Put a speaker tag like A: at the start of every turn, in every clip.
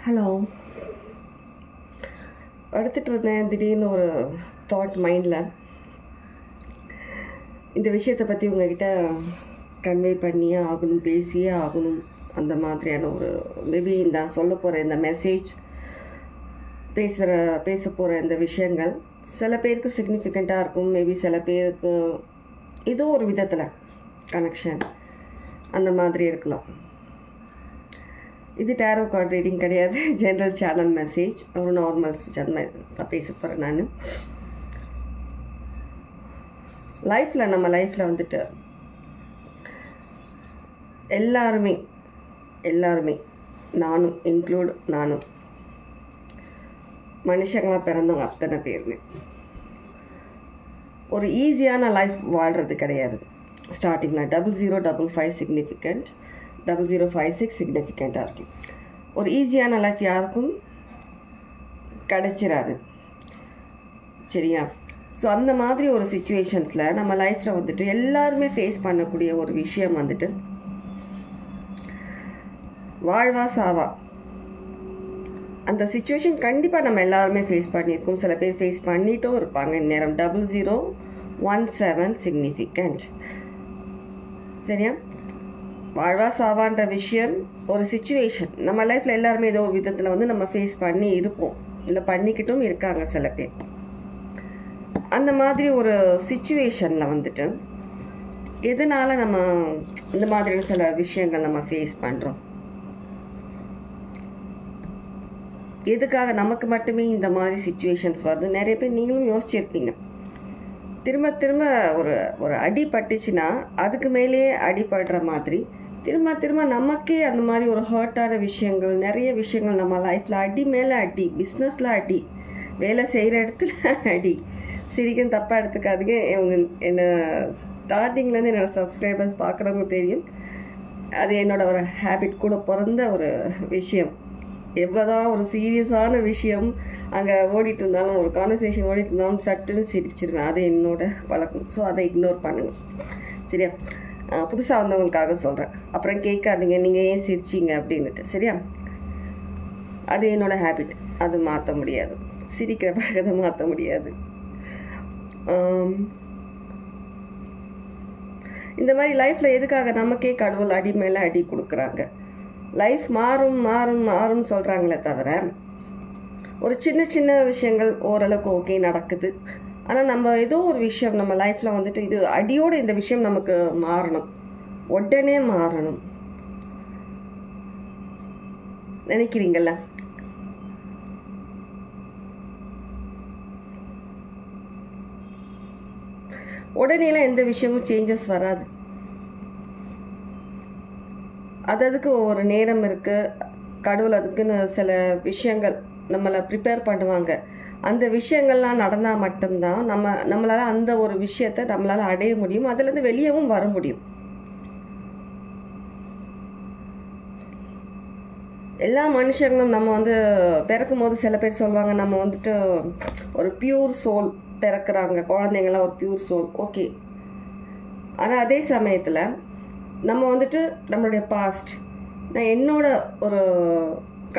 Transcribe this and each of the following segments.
A: Hello. படுத்துட்டு இருந்தேன், திடீர்னு ஒரு தாட் மைண்டில் இந்த விஷயத்தை பற்றி உங்ககிட்ட கன்வே பண்ணியே ஆகணும், பேசியே ஆகணும். அந்த மாதிரியான ஒரு மேபி நான் சொல்ல போகிற இந்த மெசேஜ், பேச போகிற இந்த விஷயங்கள் சில பேருக்கு சிக்னிஃபிகண்ட்டாக இருக்கும், மேபி சில பேருக்கு ஏதோ ஒரு விதத்தில் கனெக்ஷன் அந்த மாதிரி இருக்கலாம். இது டேரோ கார்ட் ரீடிங் கிடையாது, ஜென்ரல் சேனல் மெசேஜ், ஒரு நார்மல் ஸ்பீச். அந்த மாதிரி தான் பேச போகிறேன் நான். நம்ம லைஃப்பில் வந்துட்டு எல்லாருமே நானும் இன்க்ளூட், நானும் மனுஷங்களாக பிறந்தவங்க அத்தனை பேருமே ஒரு ஈஸியான லைஃப் வாழ்கிறது கிடையாது. ஸ்டார்டிங்கில் 0055 சிக்னிஃபிகண்ட், 0056 சிக்னிஃபிகண்ட்டாக இருக்கும். ஒரு ஈஸியான லைஃப் யாருக்கும் கிடைச்சிடாது, சரியா? ஸோ அந்த மாதிரி ஒரு சிச்சுவேஷன்ஸில் நம்ம லைஃப்பில் வந்துட்டு எல்லாருமே ஃபேஸ் பண்ணக்கூடிய ஒரு விஷயம் வந்துட்டு வாழ்வா சாவா. அந்த சிச்சுவேஷன் கண்டிப்பாக நம்ம எல்லாருமே ஃபேஸ் பண்ணியிருக்கோம். சில பேர் ஃபேஸ் பண்ணிட்டும் இருப்பாங்க. இந்நேரம் 0017 சிக்னிஃபிகண்ட், சரியா? வாழ்வா சாவான்ற விஷயம் ஒரு சிச்சுவேஷன் நம்ம லைஃப்பில் எல்லாருமே ஏதோ ஒரு விதத்தில் வந்து நம்ம ஃபேஸ் பண்ணி இருப்போம், இல்லை பண்ணிக்கிட்டும் இருக்காங்க சில பேர். அந்த மாதிரி ஒரு சிச்சுவேஷனில் வந்துட்டு எதனால் நம்ம இந்த மாதிரியான சில விஷயங்கள் நம்ம ஃபேஸ் பண்ணுறோம், எதுக்காக நமக்கு மட்டுமே இந்த மாதிரி சிச்சுவேஷன்ஸ் வருது? நிறைய பேர் நீங்களும் யோசிச்சிருப்பீங்க. திரும்ப திரும்ப ஒரு அடி பட்டுச்சுன்னா அதுக்கு மேலேயே அடிபடுற மாதிரி திரும்ப நமக்கே அந்த மாதிரி ஒரு ஹர்ட்டான விஷயங்கள், நிறைய விஷயங்கள் நம்ம லைஃப்பில் அடி மேலே அடி, பிஸ்னஸில் அடி, வேலை செய்கிற இடத்துல அடி. சிரிக்கும், தப்பாக எடுத்துக்காதீங்க. இவங்க என்னை ஸ்டார்டிங்லேருந்து என்னோடய சப்ஸ்கிரைபர்ஸ் பார்க்குறவங்க தெரியும், அது என்னோடய ஒரு ஹேபிட், கூட பிறந்த ஒரு விஷயம். எவ்வளோதான் ஒரு சீரியஸான விஷயம் அங்கே ஓடிட்டு இருந்தாலும், ஒரு கான்வர்சேஷன் ஓடிட்டு இருந்தாலும் சட்டுன்னு சிரிச்சிருவேன். அது என்னோட பழக்கம். ஸோ அதை இக்னோர் பண்ணுங்க, சரியா? புதுசாக வந்தவங்களுக்காக சொல்கிறேன். அப்புறம் கேட்காதீங்க நீங்கள் ஏன் சிரிச்சிங்க அப்படின்னுட்டு, சரியா? அது என்னோடய ஹேபிட், அது மாற்ற முடியாது. சிரிக்கிற பழக்கத்தை மாற்ற முடியாது. இந்த மாதிரி லைஃப்பில் எதுக்காக நமக்கே கடவுள் அடி மேலே அடி கொடுக்குறாங்க? லைஃப் மாறும் சொல்கிறாங்களே தவிர, ஒரு சின்ன விஷயங்கள் ஓரளவுக்கு ஓகே நடக்குது. ஆனால் நம்ம ஏதோ ஒரு விஷயம் நம்ம லைஃப்பில் வந்துட்டு இது அடியோடு இந்த விஷயம் நமக்கு மாறணும், உடனே மாறணும் நினைக்கிறீங்கள? உடனேலாம் எந்த விஷயமும் சேஞ்சஸ் வராது. அதுக்கு ஒரு நேரம் இருக்குது. கடவுள் அதுக்குன்னு சில விஷயங்கள் நம்மளை ப்ரிப்பேர் பண்ணுவாங்க. அந்த விஷயங்கள்லாம் நடந்தால் மட்டும்தான் நம்மளால் அந்த ஒரு விஷயத்தை நம்மளால் அடைய முடியும், அதுலேருந்து வெளியவும் வர முடியும். எல்லா மனுஷங்களும் நம்ம வந்து பிறக்கும் போது சில பேர் சொல்லுவாங்க நம்ம வந்துட்டு ஒரு பியூர் சோல் பிறக்கிறாங்க, குழந்தைங்களாம் ஒரு பியூர் சோல், ஓகே. ஆனால் அதே சமயத்தில் நம்ம வந்துட்டு நம்மளுடைய பாஸ்ட், நான் என்னோட ஒரு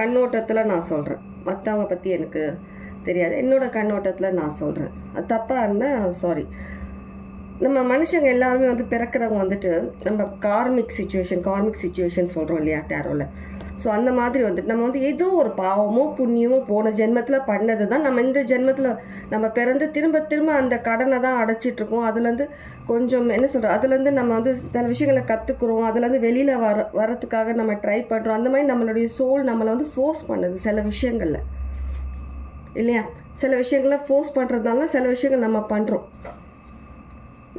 A: கண்ணோட்டத்தில் நான் சொல்கிறேன், மற்றவங்க பற்றி எனக்கு தெரியாது, என்னோட கண்ணோட்டத்தில் நான் சொல்கிறேன். அது தப்பாக இருந்தால் சாரி. நம்ம மனுஷங்க எல்லாருமே வந்து பிறக்கிறவங்க வந்துட்டு நம்ம கார்மிக் சிச்சுவேஷன் சொல்கிறோம் இல்லையா டேரோவில். ஸோ அந்த மாதிரி வந்துட்டு நம்ம வந்து ஏதோ ஒரு பாவமோ புண்ணியமோ போன ஜென்மத்தில் பண்ணது தான் நம்ம இந்த ஜென்மத்தில் நம்ம பிறந்து திரும்ப அந்த கடனை தான் அடைச்சிட்ருக்கோம். அதுலேருந்து கொஞ்சம் என்ன சொல்கிறோம், அதுலேருந்து நம்ம வந்து சில விஷயங்களை கற்றுக்குறோம், அதுலேருந்து வெளியில் வரத்துக்காக நம்ம ட்ரை பண்ணுறோம். அந்த மாதிரி நம்மளுடைய சோல் நம்மளை வந்து ஃபோர்ஸ் பண்ணுது சில விஷயங்களில், இல்லையா? சில விஷயங்களை ஃபோர்ஸ் பண்ணுறதுனால சில விஷயங்கள் நம்ம பண்ணுறோம்.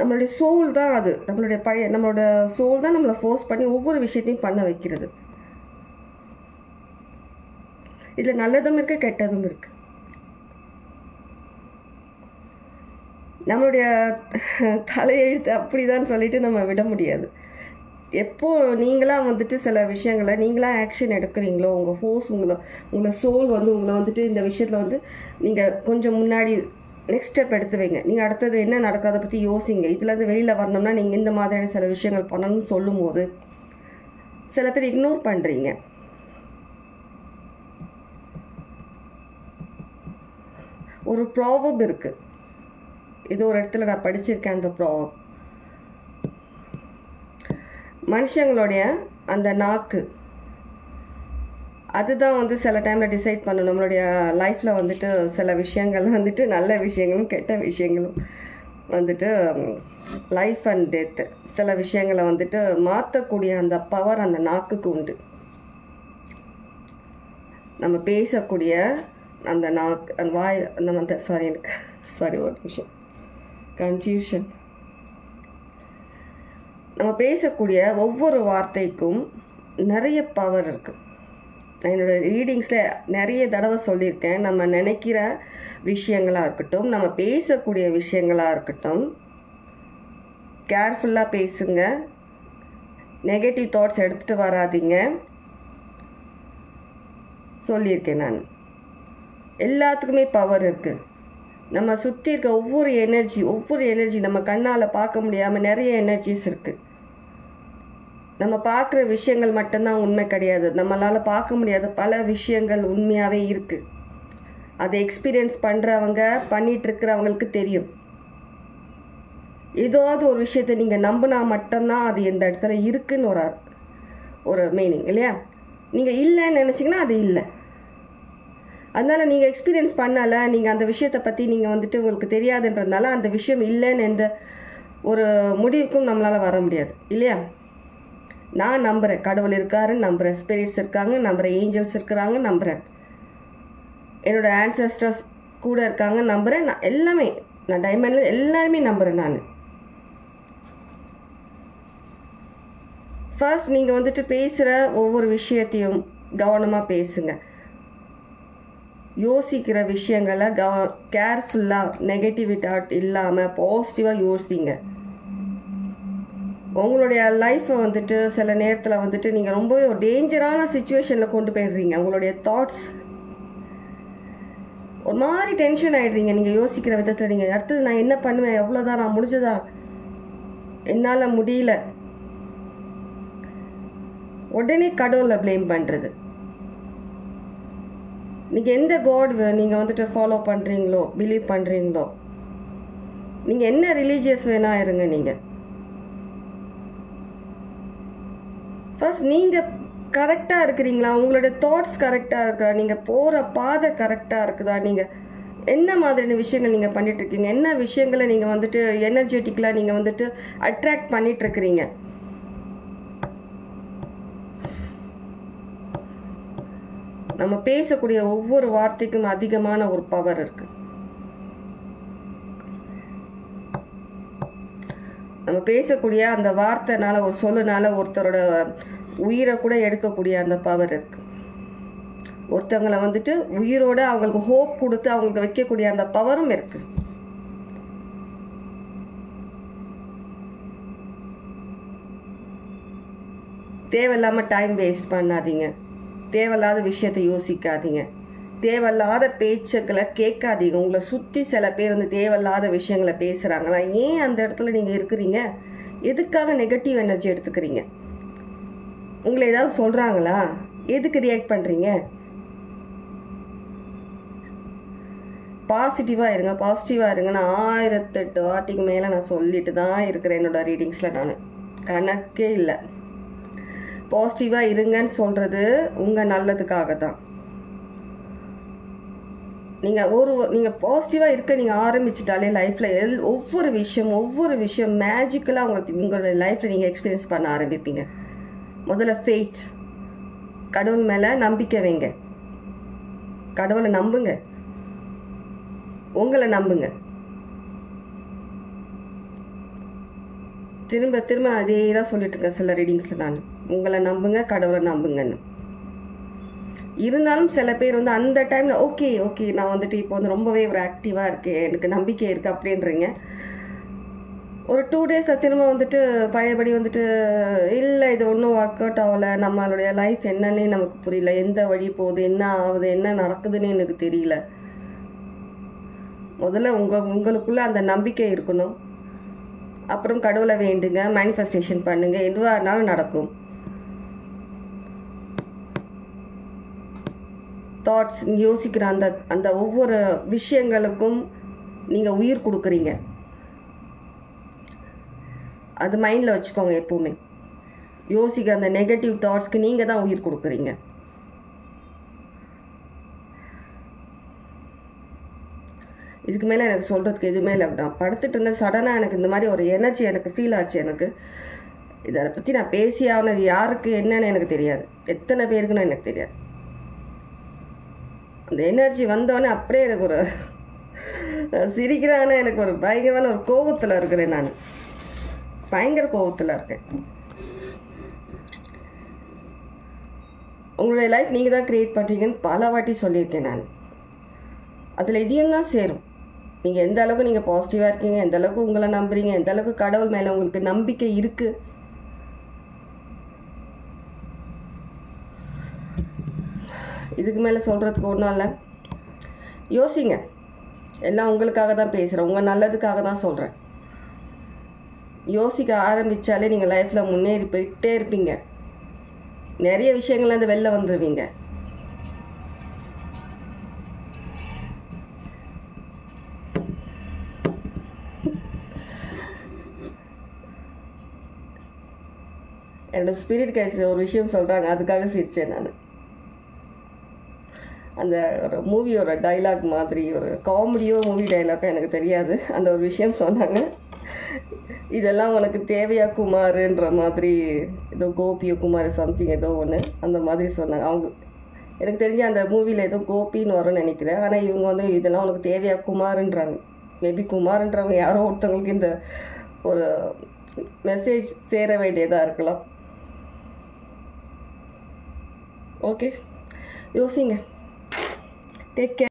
A: நம்மளுடைய சோல் தான் அது, நம்மளோட சோல் தான் நம்மளை ஃபோர்ஸ் பண்ணி ஒவ்வொரு விஷயத்தையும் பண்ண வைக்கிறது. இதில் நல்லதும் இருக்குது, கெட்டதும் இருக்குது. நம்மளுடைய தலையெழுத்து அப்படிதான் சொல்லிட்டு நம்ம விட முடியாது. எப்போ நீங்களாக வந்துட்டு சில விஷயங்களை நீங்களாக ஆக்ஷன் எடுக்கிறீங்களோ, உங்கள் ஃபோர்ஸ் உங்களை சோல் வந்து உங்களை வந்துட்டு இந்த விஷயத்தில் வந்து நீங்கள் கொஞ்சம் முன்னாடி நெக்ஸ்ட் ஸ்டெப் எடுத்து வைங்க. நீங்கள் அடுத்தது என்ன நடக்காத பற்றி யோசிங்க. இதுலேருந்து வெளியில் வரணும்னா நீங்கள் இந்த மாதிரியான சில விஷயங்கள் பண்ணணும்னு சொல்லும் போது சில பேர் இக்னோர் பண்ணுறீங்க. ஒரு ப்ராவர்ப் இருக்குது. இது ஒரு இடத்துல நான் படிச்சிருக்கேன். அந்த ப்ராவர்ப் மனுஷங்களுடைய அந்த நாக்கு அதுதான் வந்து சில டைமில் டிசைட் பண்ணும் நம்மளுடைய லைஃப்பில் வந்துட்டு சில விஷயங்கள் வந்துட்டு நல்ல விஷயங்களும் கெட்ட விஷயங்களும் வந்துட்டு லைஃப் அண்ட் டெத்து சில விஷயங்களை வந்துட்டு மாற்றக்கூடிய அந்த பவர் அந்த நாக்குக்கு உண்டு. நம்ம பேசக்கூடிய அந்த நாக்கு அந்த வாய் அந்த சாரி ஒரு நிமிஷம் கன்ஃபியூஷன். நம்ம பேசக்கூடிய ஒவ்வொரு வார்த்தைக்கும் நிறைய பவர் இருக்குது. என்னோடய ரீடிங்ஸில் நிறைய தடவை சொல்லியிருக்கேன். நம்ம நினைக்கிற விஷயங்களாக இருக்கட்டும், நம்ம பேசக்கூடிய விஷயங்களாக இருக்கட்டும், கேர்ஃபுல்லாக பேசுங்க. நெகட்டிவ் தாட்ஸ் எடுத்துகிட்டு வராதீங்க சொல்லியிருக்கேன் நான். எல்லாத்துக்குமே பவர் இருக்குது. நம்ம சுற்றி இருக்க ஒவ்வொரு எனர்ஜி நம்ம கண்ணால் பார்க்க முடியாமல் நிறைய எனர்ஜிஸ் இருக்குது. நம்ம பார்க்குற விஷயங்கள் மட்டும்தான் உண்மை கிடையாது. நம்மளால் பார்க்க முடியாத பல விஷயங்கள் உண்மையாகவே இருக்குது. அதை எக்ஸ்பீரியன்ஸ் பண்ணுறவங்க பண்ணிகிட்ருக்கிறவங்களுக்கு தெரியும். ஏதாவது ஒரு விஷயத்தை நீங்கள் நம்பினா மட்டும்தான் அது எந்த இடத்துல இருக்குன்னு ஒரு மீனிங் இல்லையா? நீங்கள் இல்லைன்னு நினச்சிங்கன்னா அது இல்லை. அதனால் நீங்கள் எக்ஸ்பீரியன்ஸ் பண்ணலை, நீங்கள் அந்த விஷயத்தை பற்றி நீங்கள் வந்துட்டு உங்களுக்கு தெரியாதுன்றதுனால அந்த விஷயம் இல்லைன்னு எந்த ஒரு முடிவுக்கும் நம்மளால் வர முடியாது இல்லையா? நான் நம்புகிறேன், கடவுள் இருக்காருன்னு நம்புகிறேன், ஸ்பிரிட்ஸ் இருக்காங்க நம்புகிறேன், ஏஞ்சல்ஸ் இருக்கிறாங்க நம்புகிறேன், என்னோடய ஆன்சஸ்டர்ஸ் கூட இருக்காங்க நம்புகிறேன். நான் எல்லாமே நான் டைமண்டில் எல்லாருமே நம்புகிறேன். நான் ஃபர்ஸ்ட் நீங்கள் வந்துட்டு பேசுகிற ஒவ்வொரு விஷயத்தையும் கவனமாக பேசுங்க. யோசிக்கிற விஷயங்களை கேர்ஃபுல்லாக நெகட்டிவிட்டி இல்லாமல் பாசிட்டிவாக யோசிங்க. உங்களுடைய லைஃப்பை வந்துட்டு சில நேரத்தில் வந்துட்டு நீங்கள் ரொம்பவே ஒரு டேஞ்சரான சுச்சுவேஷனில் கொண்டு போயிடுறீங்க. உங்களுடைய தாட்ஸ் ஒரு மாதிரி டென்ஷன் ஆகிடுறீங்க. நீங்கள் யோசிக்கிற விதத்தில் நீங்கள் அடுத்தது நான் என்ன பண்ணுவேன், எவ்வளோதான், நான் முடிஞ்சதா, என்னால் முடியல, உடனே கடவுளை ப்ளேம் பண்ணுறது. நீங்கள் எந்த காட் நீங்கள் வந்துட்டு ஃபாலோ பண்ணுறீங்களோ, பிலீவ் பண்ணுறீங்களோ, நீங்கள் என்ன ரிலீஜியஸ் வேணா இருங்க, நீங்கள் ஃபர்ஸ்ட் நீங்கள் கரெக்டாக இருக்கிறீங்களா, உங்களுடைய தாட்ஸ் கரெக்டாக இருக்கிறா, நீங்கள் போகிற பாதை கரெக்டாக இருக்குதா, நீங்கள் என்ன மாதிரியான விஷயங்கள் நீங்கள் பண்ணிகிட்ருக்கீங்க, என்ன விஷயங்களை நீங்கள் வந்துட்டு எனர்ஜெட்டிக்கலாக நீங்கள் வந்துட்டு அட்ராக்ட் பண்ணிகிட்ருக்கிறீங்க. நம்ம பேசக்கூடிய ஒவ்வொரு வார்த்தைக்கும் அதிகமான ஒரு பவர் இருக்குது. நம்ம பேசக்கூடிய அந்த வார்த்தைனால ஒரு சொல்லுனால ஒருத்தரோட உயிரை கூட எடுக்கக்கூடிய அந்த பவர் இருக்குது. ஒருத்தவங்களை வந்துட்டு உயிரோட அவங்களுக்கு ஹோப் கொடுத்து அவங்களுக்கு வைக்கக்கூடிய அந்த பவரும் இருக்குது. தேவையில்லாமல் டைம் வேஸ்ட் பண்ணாதீங்க. தேவையில்லாத விஷயத்தை யோசிக்காதீங்க. தேவையில்லாத பேச்சுக்களை கேட்காதீங்க. உங்களை சுற்றி சில பேர் வந்து தேவையில்லாத விஷயங்களை பேசுகிறாங்களா, ஏன் அந்த இடத்துல நீங்கள் இருக்கிறீங்க, எதுக்காக நெகட்டிவ் எனர்ஜி எடுத்துக்கிறீங்க, உங்களை ஏதாவது சொல்கிறாங்களா, எதுக்கு ரியாக்ட் பண்ணுறீங்க? பாசிட்டிவாக இருங்க, பாசிட்டிவாக இருங்க. நான் 1008 வாட்டிக்கு மேலே நான் சொல்லிட்டு தான் இருக்கிறேன் என்னோடய ரீடிங்ஸில். நான் கணக்கே இல்லை. பாசிட்டிவாக இருங்கன்னு சொல்கிறது உங்கள் நல்லதுக்காக தான். நீங்கள் பாசிட்டிவாக இருக்க நீங்கள் ஆரம்பிச்சிட்டாலே லைஃப்பில் ஒவ்வொரு விஷயம் மேஜிக்கலாக உங்களுக்கு உங்களோட லைஃப்பில் நீங்கள் எக்ஸ்பீரியன்ஸ் பண்ண ஆரம்பிப்பீங்க. முதல்ல ஃபெய்த், கடவுள் மேலே நம்பிக்கை வைங்க. கடவுளை நம்புங்க, உங்களை நம்புங்க. திரும்ப திரும்ப அதே தான் சொல்லிட்டு இருக்கேன் சில ரீடிங்ஸில். நான் உங்களை நம்புங்க, கடவுளை நம்புங்கன்னு. இருந்தாலும் சில பேர் வந்து அந்த டைமில் ஓகே நான் வந்துட்டு இப்போ வந்து ரொம்பவே ஒரு ஆக்டிவாக இருக்கேன், எனக்கு நம்பிக்கை இருக்குது அப்படின்றீங்க. ஒரு 2 டேஸில் திரும்ப வந்துட்டு பழையபடி வந்துட்டு இல்லை, இது ஒன்றும் ஒர்க் அவுட் ஆகலை, நம்மளுடைய லைஃப் என்னன்னே நமக்கு புரியல, எந்த வழி போகுது, என்ன ஆகுது, என்ன நடக்குதுன்னு எனக்கு தெரியல. முதல்ல உங்களுக்குள்ள அந்த நம்பிக்கை இருக்கணும். அப்புறம் கடவுளை வேண்டுங்க, மேனிஃபெஸ்டேஷன் பண்ணுங்கள், எதுவாக இருந்தாலும் நடக்கும். தாட்ஸ், நீங்கள் யோசிக்கிற அந்த அந்த ஒவ்வொரு விஷயங்களுக்கும் நீங்கள் உயிர் கொடுக்குறீங்க. அது மைண்டில் வச்சுக்கோங்க. எப்போவுமே யோசிக்கிற அந்த நெகட்டிவ் தாட்ஸ்க்கு நீங்கள் தான் உயிர் கொடுக்குறீங்க. இதுக்கு மேலே எனக்கு சொல்கிறதுக்கு எதுவுமே இல்லை. நான் படுத்துட்டு இருந்தேன், சடனாக எனக்கு இந்த மாதிரி ஒரு எனர்ஜி எனக்கு ஃபீல் ஆச்சு. எனக்கு இதை பற்றி நான் பேசி ஆனது யாருக்கு என்னன்னு எனக்கு தெரியாது, எத்தனை பேருக்குன்னு எனக்கு தெரியாது. அந்த எனர்ஜி வந்தோடனே அப்படியே எனக்கு ஒரு சிரிக்கிறான, எனக்கு ஒரு பயங்கரமான ஒரு கோபத்தில் இருக்கிறேன். நான் பயங்கர கோபத்தில் இருக்கேன். உங்களுடைய லைஃப் நீங்கள் தான் க்ரியேட் பண்ணுறீங்கன்னு பல வாட்டி சொல்லியிருக்கேன் நான். அதில் இதையும் தான் சேரும். நீங்கள் எந்த அளவுக்கு நீங்கள் பாசிட்டிவாக இருக்கீங்க, எந்த அளவுக்கு உங்களை நம்புறீங்க, எந்த அளவுக்கு கடவுள் மேலே உங்களுக்கு நம்பிக்கை இருக்குது. இதுக்கு மேலே சொல்கிறதுக்கு ஒன்றும் இல்லை. யோசிங்க. எல்லாம் உங்களுக்காக தான் பேசுகிறேன், உங்கள் நல்லதுக்காக தான் சொல்கிறேன். யோசிக்க ஆரம்பித்தாலே நீங்கள் லைஃப்பில் முன்னேறி போயிட்டே இருப்பீங்க. நிறைய விஷயங்கள்லேருந்து வெளில வந்துடுவீங்க. என்னோட ஸ்பிரிட் கைஸ் ஒரு விஷயம் சொல்கிறாங்க, அதுக்காக சிரித்தேன் நான். அந்த ஒரு மூவியோட டைலாக் மாதிரி, ஒரு காமெடியோ மூவி டைலாக்கோ எனக்கு தெரியாது, அந்த ஒரு விஷயம் சொன்னாங்க. இதெல்லாம் உனக்கு தேவையா குமாருன்ற மாதிரி, ஏதோ கோபியோ குமார் சம்திங் ஏதோ ஒன்று அந்த மாதிரி சொன்னாங்க. அவங்க எனக்கு தெரிஞ்ச அந்த மூவியில் ஏதோ கோபின்னு வரும்னு நினைக்கிறேன். ஆனால் இவங்க வந்து இதெல்லாம் உனக்கு தேவையா குமாருன்றாங்க. மேபி குமாருன்றவங்க யாரோ ஒருத்தவங்களுக்கு இந்த ஒரு மெசேஜ் சேர வேண்டியதாக இருக்கலாம். ஓகே, யோசிங்க. Take care.